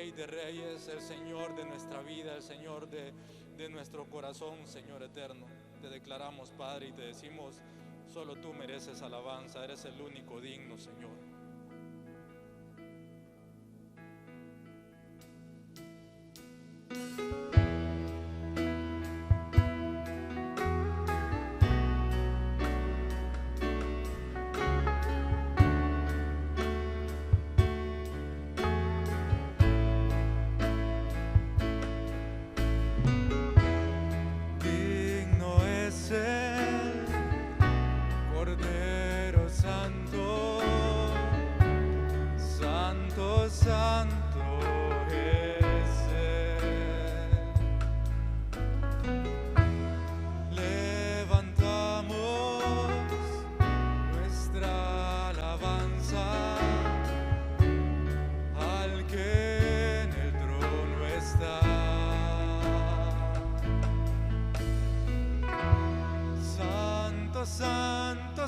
Rey de Reyes, el Señor de nuestra vida, el Señor de nuestro corazón, Señor eterno. Te declaramos, Padre, y te decimos, solo tú mereces alabanza, eres el único digno, Señor.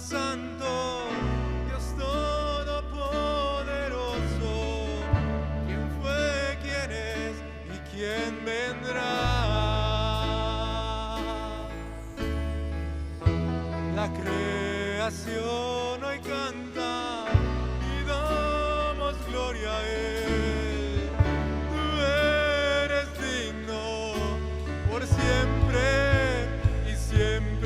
Santo, Dios Todopoderoso, ¿quién fue, quién es y quién vendrá? La creación hoy canta y damos gloria a Él. Tú eres digno por siempre y siempre.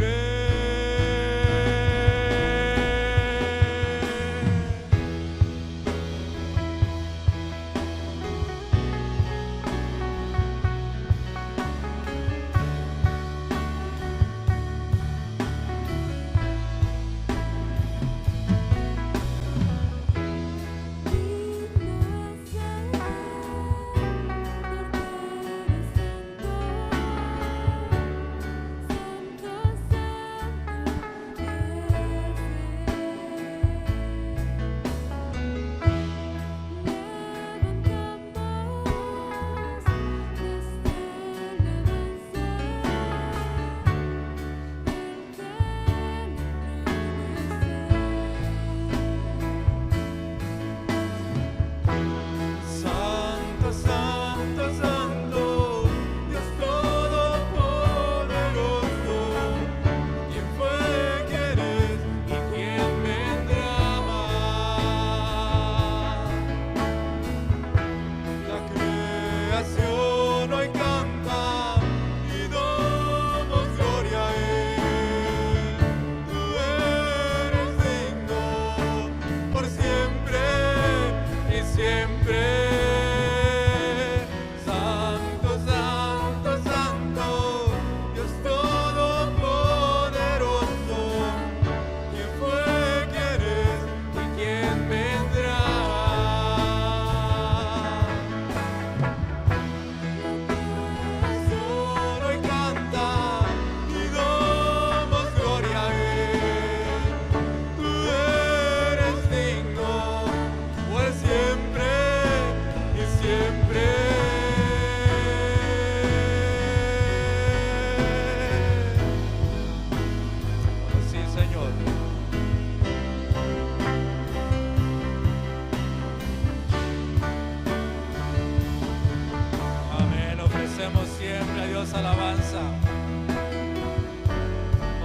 Alabanza,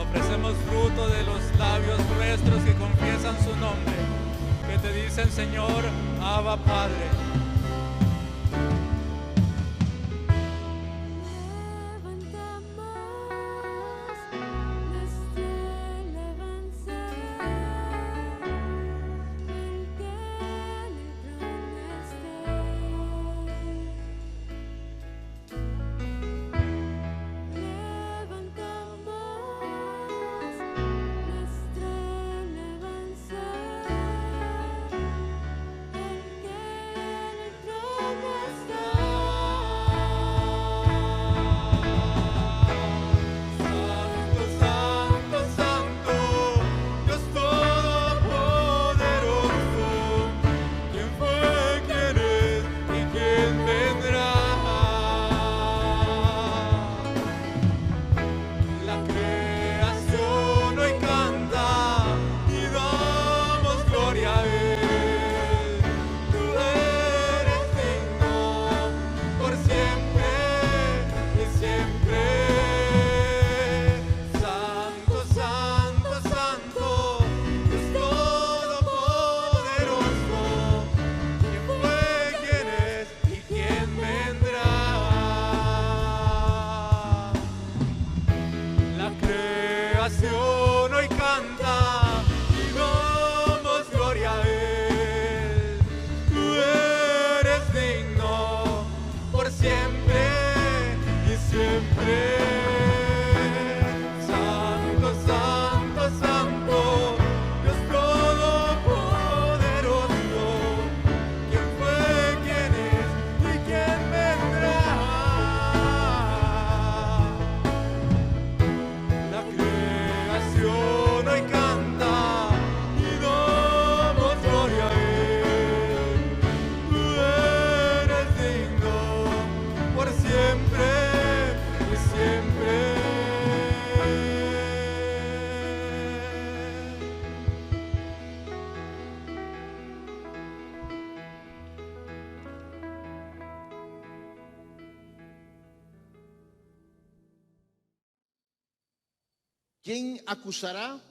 ofrecemos fruto de los labios nuestros que confiesan su nombre, que te dicen, Señor, Abba Padre. ¿Quién acusará?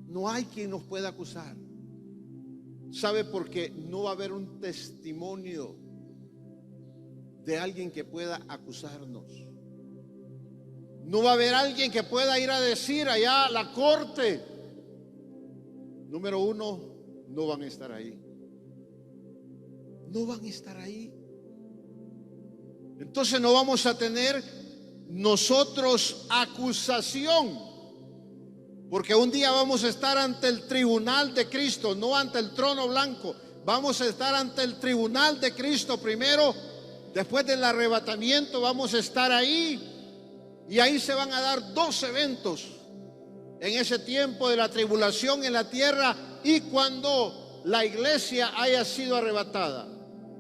No hay quien nos pueda acusar. ¿Sabe? Porque no va a haber un testimonio de alguien que pueda acusarnos. No va a haber alguien que pueda ir a decir allá a la corte. Número uno, no van a estar ahí. No van a estar ahí. Entonces no vamos a tener nosotros acusación, porque un día vamos a estar ante el tribunal de Cristo, no ante el trono blanco. Vamos a estar ante el tribunal de Cristo primero. Después del arrebatamiento vamos a estar ahí, y ahí se van a dar dos eventos en ese tiempo de la tribulación en la tierra y cuando la iglesia haya sido arrebatada.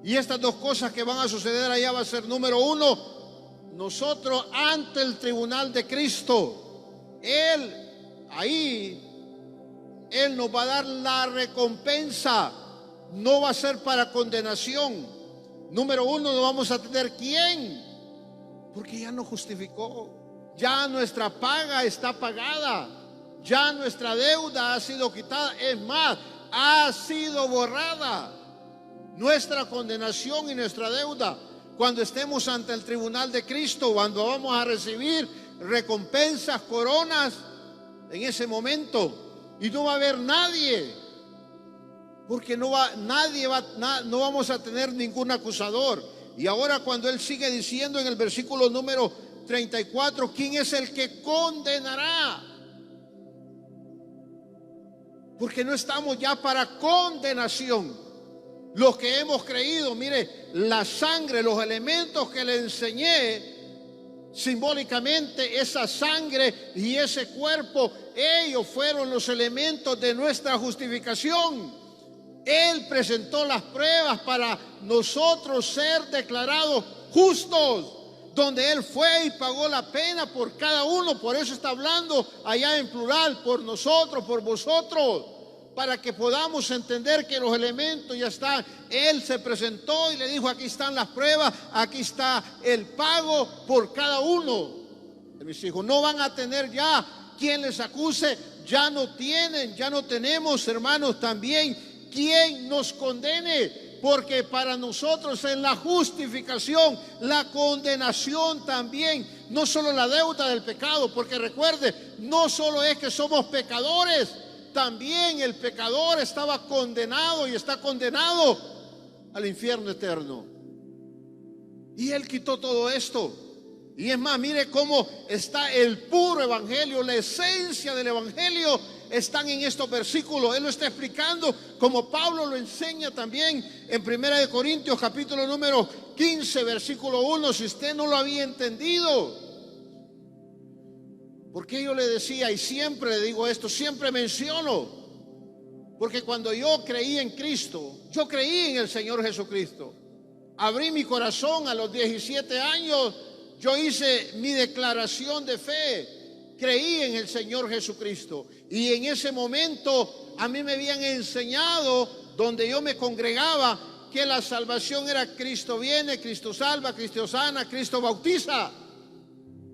Y estas dos cosas que van a suceder allá va a ser: número uno, nosotros ante el tribunal de Cristo. Él nos va a dar la recompensa. No va a ser para condenación. Número uno, no vamos a tener quién, porque ya nos justificó. Ya nuestra paga está pagada. Ya nuestra deuda ha sido quitada. Es más, ha sido borrada nuestra condenación y nuestra deuda. Cuando estemos ante el tribunal de Cristo, cuando vamos a recibir recompensas, coronas, en ese momento, y no va a haber nadie, porque no vamos a tener ningún acusador. Y ahora, cuando él sigue diciendo en el versículo número 34, ¿quién es el que condenará? Porque no estamos ya para condenación. Los que hemos creído, mire, la sangre, los elementos que le enseñé, simbólicamente esa sangre y ese cuerpo, ellos fueron los elementos de nuestra justificación. Él presentó las pruebas para nosotros ser declarados justos, donde Él fue y pagó la pena por cada uno. Por eso está hablando allá en plural, por nosotros, por vosotros, para que podamos entender que los elementos ya están. Él se presentó y le dijo: aquí están las pruebas, aquí está el pago por cada uno de mis hijos. No van a tener ya quien les acuse, ya no tenemos, hermanos, también quien nos condene, porque para nosotros en la justificación, la condenación también, no solo la deuda del pecado, porque recuerde, no solo es que somos pecadores, también el pecador estaba condenado y está condenado al infierno eterno. Y Él quitó todo esto. Y es más, mire cómo está el puro evangelio, la esencia del evangelio están en estos versículos. Él lo está explicando como Pablo lo enseña también en 1 Corintios capítulo número 15 versículo 1. Si usted no lo había entendido, porque yo le decía, y siempre le digo esto, siempre menciono, porque cuando yo creí en Cristo, yo creí en el Señor Jesucristo, abrí mi corazón a los 17 años, yo hice mi declaración de fe, creí en el Señor Jesucristo, y en ese momento a mí me habían enseñado, donde yo me congregaba, que la salvación era Cristo viene, Cristo salva, Cristo sana, Cristo bautiza.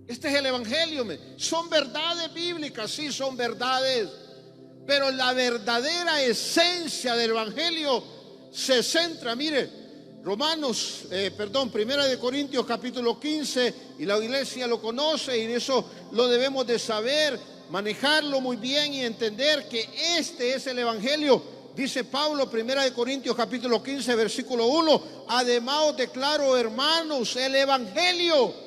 Este es el evangelio. Son verdades bíblicas, sí, son verdades, pero la verdadera esencia del evangelio se centra, mire, Primera de Corintios capítulo 15, y la iglesia lo conoce, y eso lo debemos de saber, manejarlo muy bien y entender que este es el evangelio. Dice Pablo, 1 Corintios capítulo 15 versículo 1: además os declaro, hermanos, el evangelio.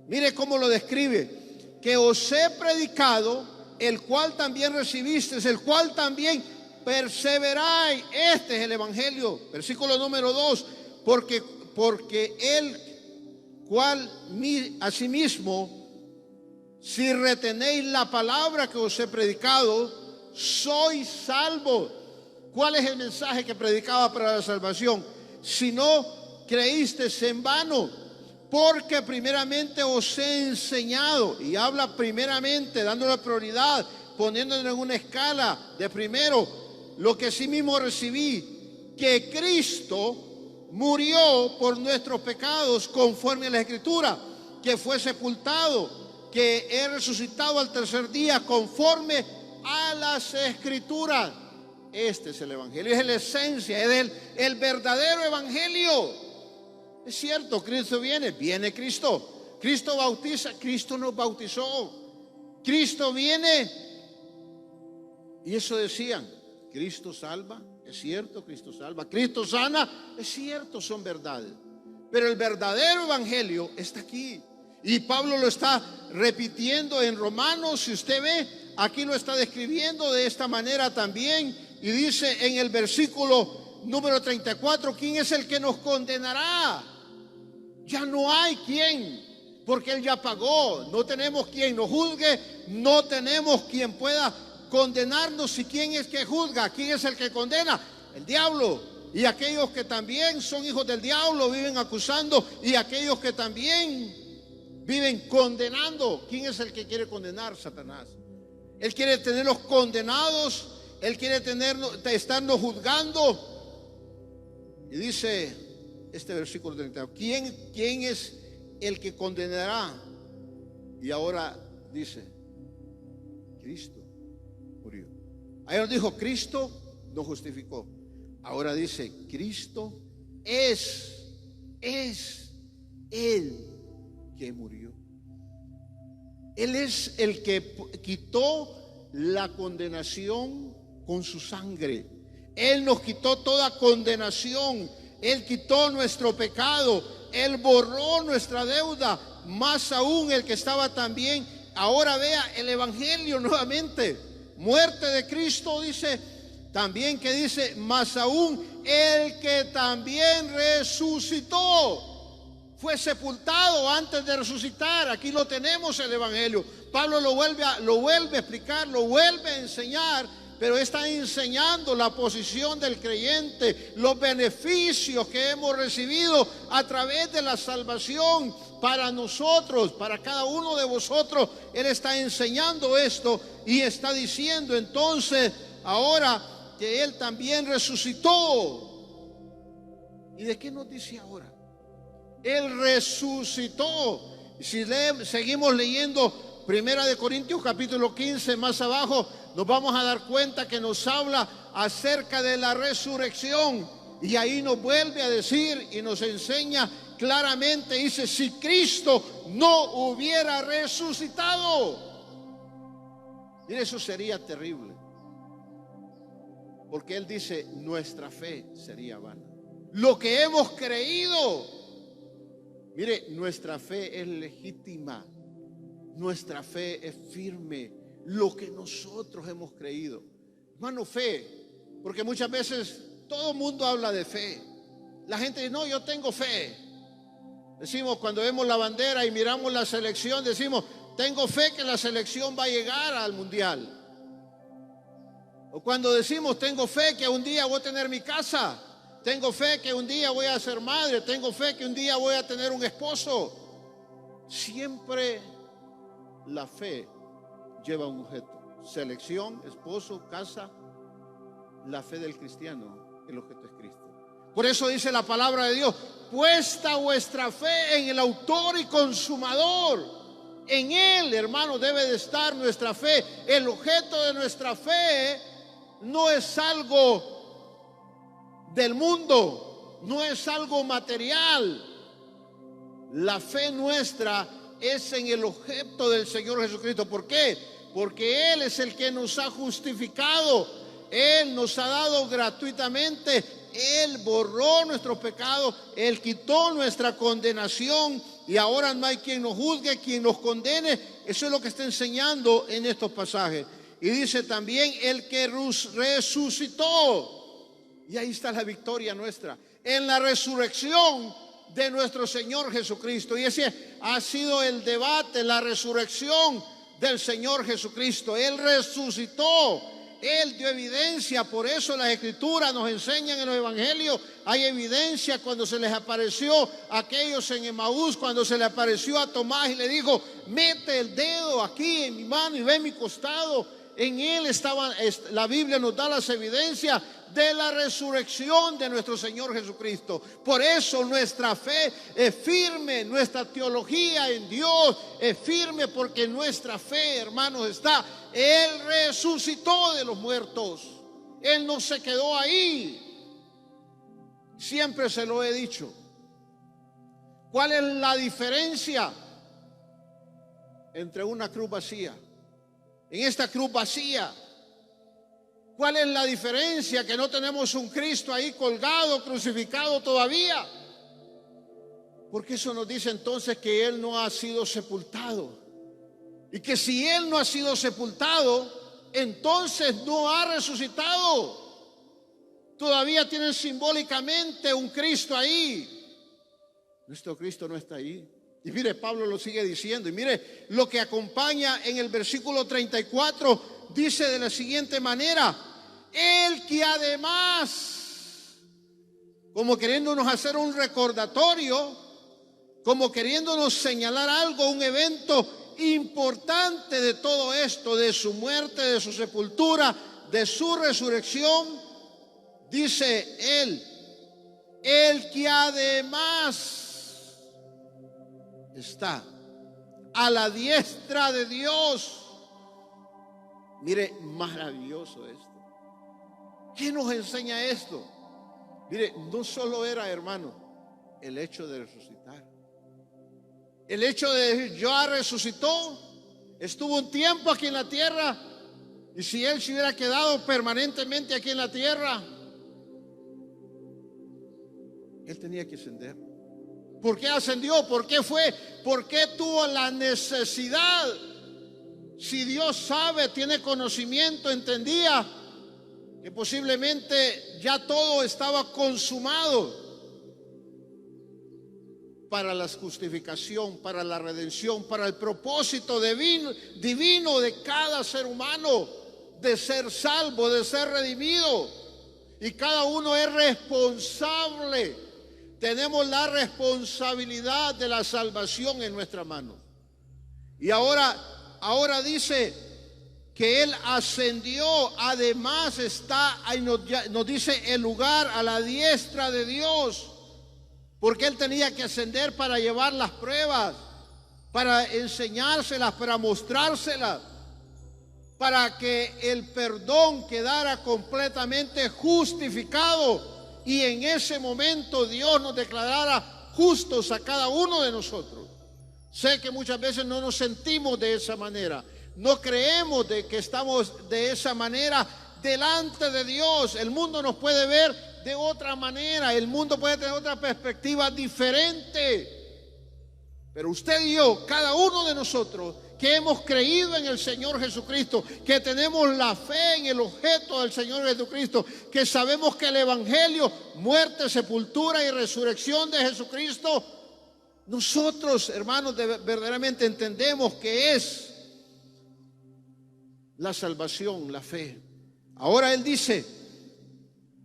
Mire cómo lo describe: que os he predicado, el cual también recibisteis, el cual también perseveráis. Este es el evangelio. Versículo número 2: porque el cual asimismo, si retenéis la palabra que os he predicado, sois salvos. ¿Cuál es el mensaje que predicaba para la salvación? Si no creísteis en vano, porque primeramente os he enseñado, y habla primeramente, dándole prioridad, poniéndolo en una escala de primero, lo que sí mismo recibí, que Cristo murió por nuestros pecados conforme a la Escritura, que fue sepultado que he resucitado al tercer día conforme a las Escrituras. Este es el evangelio, es la esencia, es el verdadero evangelio. Es cierto, Cristo viene Cristo. Cristo bautiza, Cristo nos bautizó. Cristo viene. Y eso decían, Cristo salva, es cierto, Cristo salva. Cristo sana, es cierto, son verdades. Pero el verdadero evangelio está aquí. Y Pablo lo está repitiendo en Romanos. Si usted ve, aquí lo está describiendo de esta manera también. Y dice en el versículo número 34, ¿quién es el que nos condenará? Ya no hay quien, porque Él ya pagó. No tenemos quien nos juzgue, no tenemos quien pueda condenarnos. ¿Y quién es que juzga? ¿Quién es el que condena? El diablo. Y aquellos que también son hijos del diablo viven acusando, y aquellos que también viven condenando. ¿Quién es el que quiere condenar? Satanás. Él quiere tenerlos condenados, él quiere estarnos juzgando. Y dice este versículo 30, ¿quién es el que condenará? Y ahora dice, Cristo murió. Ayer nos dijo, Cristo nos justificó. Ahora dice, Cristo es Él que murió. Él es el que quitó la condenación con su sangre. Él nos quitó toda condenación. Él quitó nuestro pecado. Él borró nuestra deuda. Más aún el que estaba también. Ahora vea el evangelio nuevamente. Muerte de Cristo, dice también, que dice, más aún el que también resucitó. Fue sepultado antes de resucitar. Aquí lo tenemos, el evangelio. Pablo lo vuelve a explicar, lo vuelve a enseñar, pero está enseñando la posición del creyente, los beneficios que hemos recibido a través de la salvación para nosotros, para cada uno de vosotros. Él está enseñando esto y está diciendo entonces ahora que Él también resucitó. ¿Y de qué nos dice ahora? Él resucitó. Si seguimos leyendo Primera de Corintios capítulo 15 más abajo, nos vamos a dar cuenta que nos habla acerca de la resurrección. Y ahí nos vuelve a decir y nos enseña claramente, dice, si Cristo no hubiera resucitado. Mire, eso sería terrible, porque Él dice, nuestra fe sería vana. Lo que hemos creído. Mire, nuestra fe es legítima, nuestra fe es firme, lo que nosotros hemos creído. Hermano, fe, porque muchas veces todo el mundo habla de fe. La gente dice, no, yo tengo fe. Decimos, cuando vemos la bandera y miramos la selección, decimos, tengo fe que la selección va a llegar al mundial. O cuando decimos, tengo fe que un día voy a tener mi casa. Tengo fe que un día voy a ser madre. Tengo fe que un día voy a tener un esposo. Siempre la fe lleva un objeto. Selección, esposo, casa. La fe del cristiano, el objeto es Cristo. Por eso dice la palabra de Dios, puesta vuestra fe en el autor y consumador. En Él, hermano, debe de estar nuestra fe. El objeto de nuestra fe no es algo del mundo, no es algo material. La fe nuestra es en el objeto del Señor Jesucristo. ¿Por qué? Porque Él es el que nos ha justificado. Él nos ha dado gratuitamente. Él borró nuestros pecados. Él quitó nuestra condenación. Y ahora no hay quien nos juzgue, quien nos condene. Eso es lo que está enseñando en estos pasajes. Y dice también el que resucitó. Y ahí está la victoria nuestra, en la resurrección de nuestro Señor Jesucristo. Y ese ha sido el debate, la resurrección del Señor Jesucristo. Él resucitó, Él dio evidencia. Por eso las Escrituras nos enseñan en los Evangelios. Hay evidencia cuando se les apareció a aquellos en Emaús, cuando se le apareció a Tomás y le dijo, mete el dedo aquí en mi mano y ve mi costado. En Él estaba, la Biblia nos da las evidencias de la resurrección de nuestro Señor Jesucristo. Por eso nuestra fe es firme, nuestra teología en Dios es firme, porque nuestra fe, hermanos, está: Él resucitó de los muertos. Él no se quedó ahí. Siempre se lo he dicho. ¿Cuál es la diferencia entre una cruz vacía? En esta cruz vacía, ¿cuál es la diferencia? Que no tenemos un Cristo ahí colgado, crucificado todavía. Porque eso nos dice entonces que Él no ha sido sepultado. Y que si Él no ha sido sepultado, entonces no ha resucitado. Todavía tienen simbólicamente un Cristo ahí. Nuestro Cristo no está ahí. Y mire, Pablo lo sigue diciendo. Y mire lo que acompaña en el versículo 34. Dice de la siguiente manera: el que además, como queriéndonos hacer un recordatorio, como queriéndonos señalar algo, un evento importante de todo esto, de su muerte, de su sepultura, de su resurrección, dice él: el que además está a la diestra de Dios. Mire, maravilloso esto. ¿Qué nos enseña esto? Mire, no solo era, hermano, el hecho de resucitar. El hecho de decir: ya resucitó, estuvo un tiempo aquí en la tierra, y si Él se hubiera quedado permanentemente aquí en la tierra, Él tenía que ascender. ¿Por qué ascendió? ¿Por qué fue? ¿Por qué tuvo la necesidad? Si Dios sabe, tiene conocimiento, entendía que posiblemente ya todo estaba consumado para la justificación, para la redención, para el propósito divino de cada ser humano, de ser salvo, de ser redimido. Y cada uno es responsable. Tenemos la responsabilidad de la salvación en nuestra mano. Y ahora dice que Él ascendió. Además está, ahí nos dice, el lugar a la diestra de Dios. Porque Él tenía que ascender para llevar las pruebas, para enseñárselas, para mostrárselas, para que el perdón quedara completamente justificado. Y en ese momento Dios nos declarara justos a cada uno de nosotros. Sé que muchas veces no nos sentimos de esa manera. No creemos de que estamos de esa manera delante de Dios. El mundo nos puede ver de otra manera. El mundo puede tener otra perspectiva diferente. Pero usted y yo, cada uno de nosotros que hemos creído en el Señor Jesucristo, que tenemos la fe en el objeto del Señor Jesucristo, que sabemos que el Evangelio, muerte, sepultura y resurrección de Jesucristo, nosotros, hermanos, verdaderamente entendemos que es la salvación, la fe. Ahora Él dice,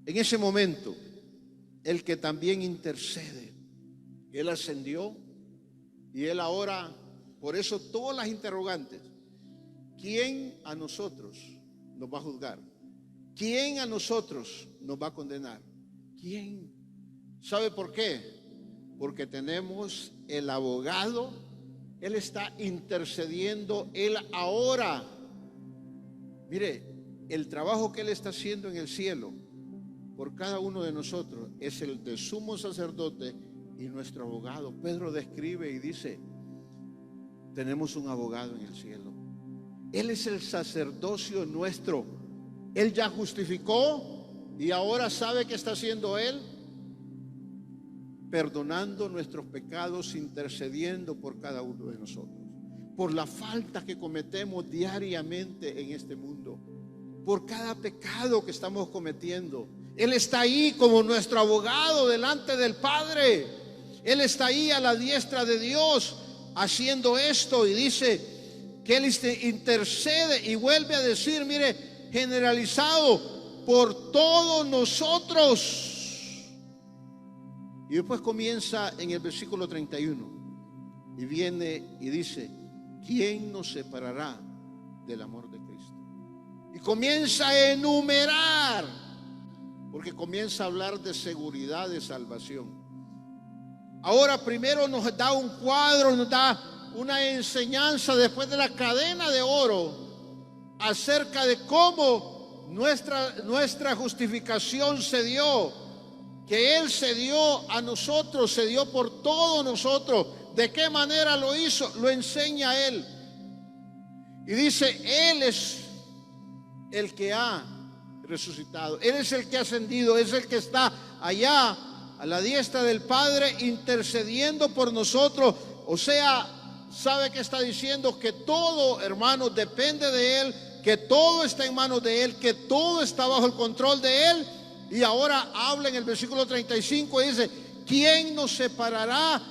en ese momento, el que también intercede. Él ascendió y Él ahora... Por eso todas las interrogantes: ¿quién a nosotros nos va a juzgar? ¿Quién a nosotros nos va a condenar? ¿Quién? ¿Sabe por qué? Porque tenemos el abogado. Él está intercediendo. Él ahora, mire, el trabajo que Él está haciendo en el cielo por cada uno de nosotros es el de sumo sacerdote y nuestro abogado. Pedro describe y dice: tenemos un abogado en el cielo. Él es el sacerdocio nuestro. Él ya justificó y ahora sabe qué está haciendo Él: perdonando nuestros pecados, intercediendo por cada uno de nosotros, por la falta que cometemos diariamente en este mundo, por cada pecado que estamos cometiendo. Él está ahí como nuestro abogado delante del Padre. Él está ahí a la diestra de Dios haciendo esto, y dice que Él intercede, y vuelve a decir, mire, generalizado por todos nosotros. Y después comienza en el versículo 31 y viene y dice: ¿quién nos separará del amor de Cristo? Y comienza a enumerar porque comienza a hablar de seguridad de salvación. Ahora primero nos da un cuadro, nos da una enseñanza después de la cadena de oro acerca de cómo nuestra justificación se dio, que Él se dio a nosotros, se dio por todos nosotros. ¿De qué manera lo hizo? Lo enseña Él. Y dice, Él es el que ha resucitado, Él es el que ha ascendido, es el que está allá a la diestra del Padre intercediendo por nosotros. O sea, ¿sabe qué está diciendo? Que todo, hermanos, depende de Él, que todo está en manos de Él, que todo está bajo el control de Él. Y ahora habla en el versículo 35 y dice, ¿quién nos separará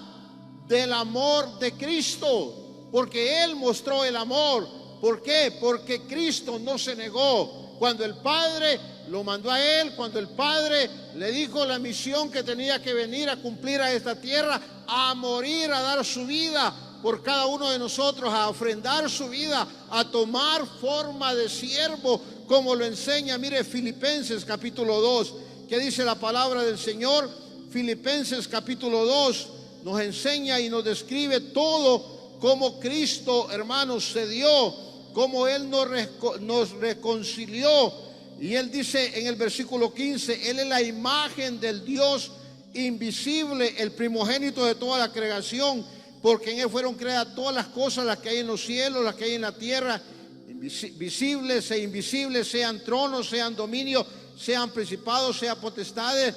del amor de Cristo? Porque Él mostró el amor. ¿Por qué? Porque Cristo no se negó. Cuando el Padre lo mandó a Él, cuando el Padre le dijo la misión que tenía que venir a cumplir a esta tierra, a morir, a dar su vida por cada uno de nosotros, a ofrendar su vida, a tomar forma de siervo, como lo enseña, mire, Filipenses capítulo 2, que dice la palabra del Señor. Filipenses capítulo 2 nos enseña y nos describe todo, cómo Cristo, hermanos, se dio, cómo Él nos reconcilió. Y Él dice en el versículo 15, Él es la imagen del Dios invisible, el primogénito de toda la creación, porque en Él fueron creadas todas las cosas, las que hay en los cielos, las que hay en la tierra, visibles e invisibles, sean tronos, sean dominios, sean principados, sean potestades.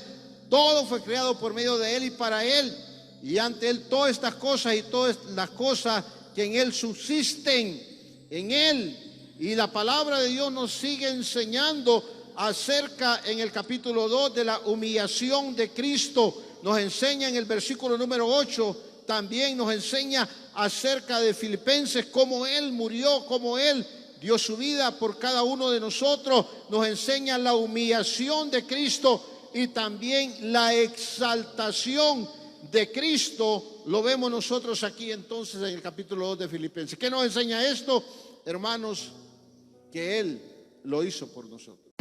Todo fue creado por medio de Él y para Él, y ante Él todas estas cosas y todas las cosas que en Él subsisten, en Él. Y la palabra de Dios nos sigue enseñando acerca, en el capítulo 2, de la humillación de Cristo. Nos enseña en el versículo número 8, también nos enseña acerca de Filipenses, cómo Él murió, cómo Él dio su vida por cada uno de nosotros. Nos enseña la humillación de Cristo y también la exaltación de Cristo. Lo vemos nosotros aquí entonces en el capítulo 2 de Filipenses. ¿Qué nos enseña esto, hermanos? Que Él lo hizo por nosotros.